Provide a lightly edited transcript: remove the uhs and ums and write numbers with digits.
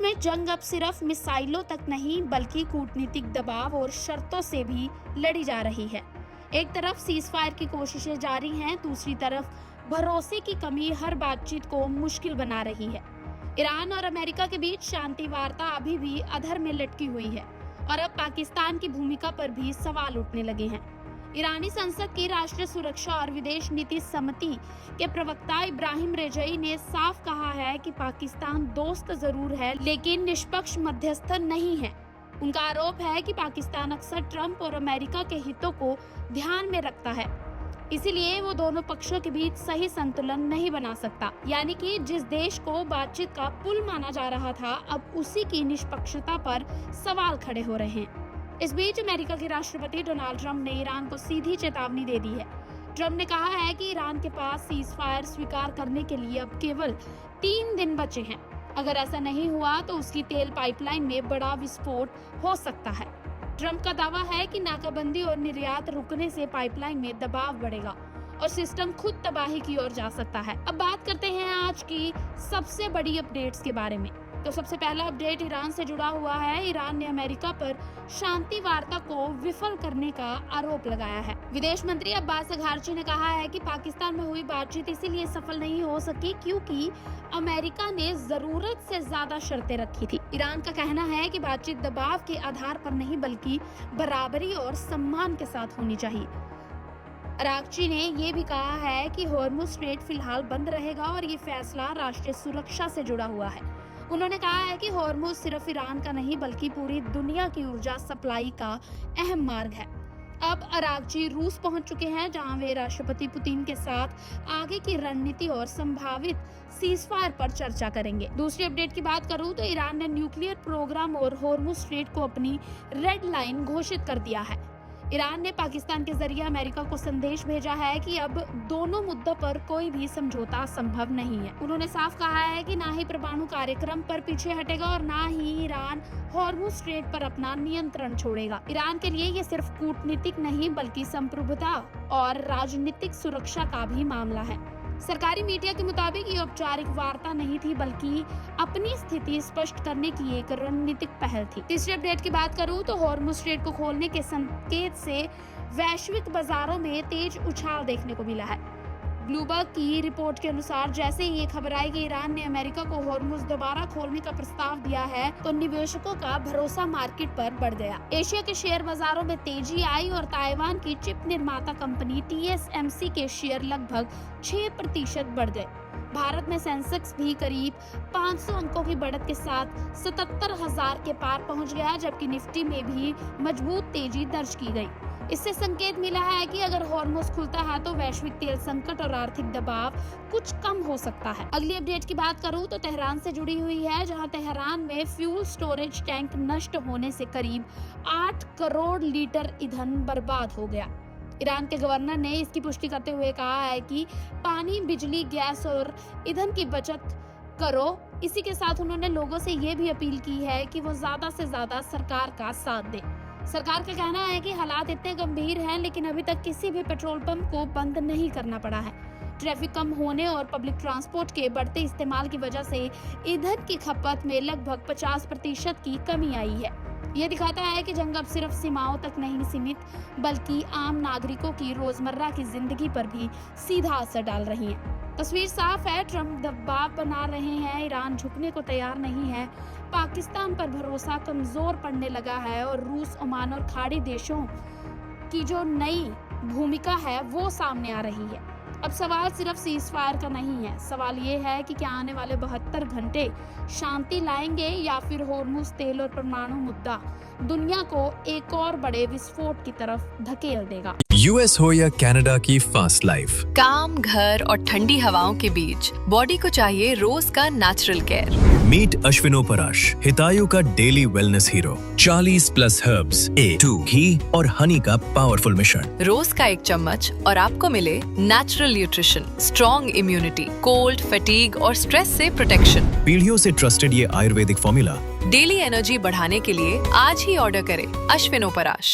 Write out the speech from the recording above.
में जंग अब सिर्फ मिसाइलों तक नहीं बल्कि कूटनीतिक दबाव और शर्तों से भी लड़ी जा रही है। एक तरफ सीजफायर की कोशिशें जारी हैं, दूसरी तरफ भरोसे की कमी हर बातचीत को मुश्किल बना रही है। ईरान और अमेरिका के बीच शांति वार्ता अभी भी अधर में लटकी हुई है और अब पाकिस्तान की भूमिका पर भी सवाल उठने लगे हैं। ईरानी संसद की राष्ट्रीय सुरक्षा और विदेश नीति समिति के प्रवक्ता इब्राहिम रेजई ने साफ कहा है कि पाकिस्तान दोस्त जरूर है लेकिन निष्पक्ष मध्यस्थ नहीं है। उनका आरोप है कि पाकिस्तान अक्सर ट्रंप और अमेरिका के हितों को ध्यान में रखता है, इसीलिए वो दोनों पक्षों के बीच सही संतुलन नहीं बना सकता। यानी कि जिस देश को बातचीत का पुल माना जा रहा था, अब उसी की निष्पक्षता पर सवाल खड़े हो रहे हैं। इस बीच अमेरिका के राष्ट्रपति डोनाल्ड ट्रंप ने ईरान को सीधी चेतावनी दे दी है। ट्रंप ने कहा है कि ईरान के पास सीजफायर स्वीकार करने के लिए अब केवल 3 दिन बचे हैं। अगर ऐसा नहीं हुआ तो उसकी तेल पाइपलाइन में बड़ा विस्फोट हो सकता है। ट्रंप का दावा है कि नाकाबंदी और निर्यात रुकने से पाइपलाइन में दबाव बढ़ेगा और सिस्टम खुद तबाही की ओर जा सकता है। अब बात करते हैं आज की सबसे बड़ी अपडेट्स के बारे में। तो सबसे पहला अपडेट ईरान से जुड़ा हुआ है। ईरान ने अमेरिका पर शांति वार्ता को विफल करने का आरोप लगाया है। विदेश मंत्री अब्बास अघारची ने कहा है कि पाकिस्तान में हुई बातचीत इसीलिए सफल नहीं हो सकी क्योंकि अमेरिका ने जरूरत से ज्यादा शर्तें रखी थी। ईरान का कहना है कि बातचीत दबाव के आधार पर नहीं बल्कि बराबरी और सम्मान के साथ होनी चाहिए। अरागची ने ये भी कहा है कि हॉर्मुज स्ट्रेट फिलहाल बंद रहेगा और ये फैसला राष्ट्रीय सुरक्षा से जुड़ा हुआ है। उन्होंने कहा है कि हॉर्मुज सिर्फ ईरान का नहीं बल्कि पूरी दुनिया की ऊर्जा सप्लाई का अहम मार्ग है। अब अरागची रूस पहुंच चुके हैं, जहां वे राष्ट्रपति पुतिन के साथ आगे की रणनीति और संभावित सीजफायर पर चर्चा करेंगे। दूसरी अपडेट की बात करूं तो ईरान ने न्यूक्लियर प्रोग्राम और हॉर्मुज स्ट्रेट को अपनी रेड लाइन घोषित कर दिया है। ईरान ने पाकिस्तान के जरिए अमेरिका को संदेश भेजा है कि अब दोनों मुद्दों पर कोई भी समझौता संभव नहीं है। उन्होंने साफ कहा है कि ना ही परमाणु कार्यक्रम पर पीछे हटेगा और ना ही ईरान हॉर्मुज स्ट्रेट पर अपना नियंत्रण छोड़ेगा। ईरान के लिए ये सिर्फ कूटनीतिक नहीं बल्कि संप्रभुता और राजनीतिक सुरक्षा का भी मामला है। सरकारी मीडिया के मुताबिक ये औपचारिक वार्ता नहीं थी बल्कि अपनी स्थिति स्पष्ट करने की एक रणनीतिक पहल थी। तीसरी अपडेट की बात करूं तो हॉर्मुज स्ट्रेट को खोलने के संकेत से वैश्विक बाजारों में तेज उछाल देखने को मिला है। ब्लूमबर्ग की रिपोर्ट के अनुसार जैसे ही ये खबर आई कि ईरान ने अमेरिका को हॉर्मुज दोबारा खोलने का प्रस्ताव दिया है तो निवेशकों का भरोसा मार्केट पर बढ़ गया। एशिया के शेयर बाजारों में तेजी आई और ताइवान की चिप निर्माता कंपनी TSMC के शेयर लगभग 6% बढ़ गए। भारत में सेंसेक्स भी करीब 500 अंकों की बढ़त के साथ 77,000 के पार पहुंच गया, जबकि निफ्टी में भी मजबूत तेजी दर्ज की गई। इससे संकेत मिला है कि अगर हॉर्मुज खुलता है तो वैश्विक तेल संकट और आर्थिक दबाव कुछ कम हो सकता है। अगली अपडेट की बात करूं तो तेहरान से जुड़ी हुई है, जहां तेहरान में फ्यूल स्टोरेज टैंक नष्ट होने से करीब 8 करोड़ लीटर ईंधन बर्बाद हो गया। ईरान के गवर्नर ने इसकी पुष्टि करते हुए कहा है कि पानी, बिजली, गैस और ईंधन की बचत करो। इसी के साथ उन्होंने लोगों से ये भी अपील की है कि वो ज्यादा से ज्यादा सरकार का साथ दें। सरकार का कहना है कि हालात इतने गंभीर हैं लेकिन अभी तक किसी भी पेट्रोल पंप को बंद नहीं करना पड़ा है। ट्रैफिक कम होने और पब्लिक ट्रांसपोर्ट के बढ़ते इस्तेमाल की वजह से ईंधन की खपत में लगभग 50% की कमी आई है। ये दिखाता है कि जंग अब सिर्फ सीमाओं तक नहीं सीमित बल्कि आम नागरिकों की रोजमर्रा की जिंदगी पर भी सीधा असर डाल रही है। तस्वीर साफ है, ट्रंप दबाव बना रहे हैं, ईरान झुकने को तैयार नहीं है, पाकिस्तान पर भरोसा कमजोर पड़ने लगा है और रूस, ओमान और खाड़ी देशों की जो नई भूमिका है वो सामने आ रही है। अब सवाल सिर्फ सीजफायर का नहीं है, सवाल ये है कि क्या आने वाले 72 घंटे शांति लाएंगे या फिर हॉर्मुज तेल और परमाणु मुद्दा दुनिया को एक और बड़े विस्फोट की तरफ धकेल देगा। यूएस हो या कनाडा की फास्ट लाइफ, काम, घर और ठंडी हवाओं के बीच बॉडी को चाहिए रोज का नेचुरल केयर। मीट अश्विनो पराश, हितायु का daily wellness hero. 40+ herbs, A2 घी और हनी का पावरफुल मिश्रण। रोज का 1 चम्मच और आपको मिले natural nutrition, strong immunity, cold, fatigue और स्ट्रेस से प्रोटेक्शन। पीढ़ियों से ट्रस्टेड ये आयुर्वेदिक फॉर्मूला डेली एनर्जी बढ़ाने के लिए आज ही ऑर्डर करें अश्विनो पराश।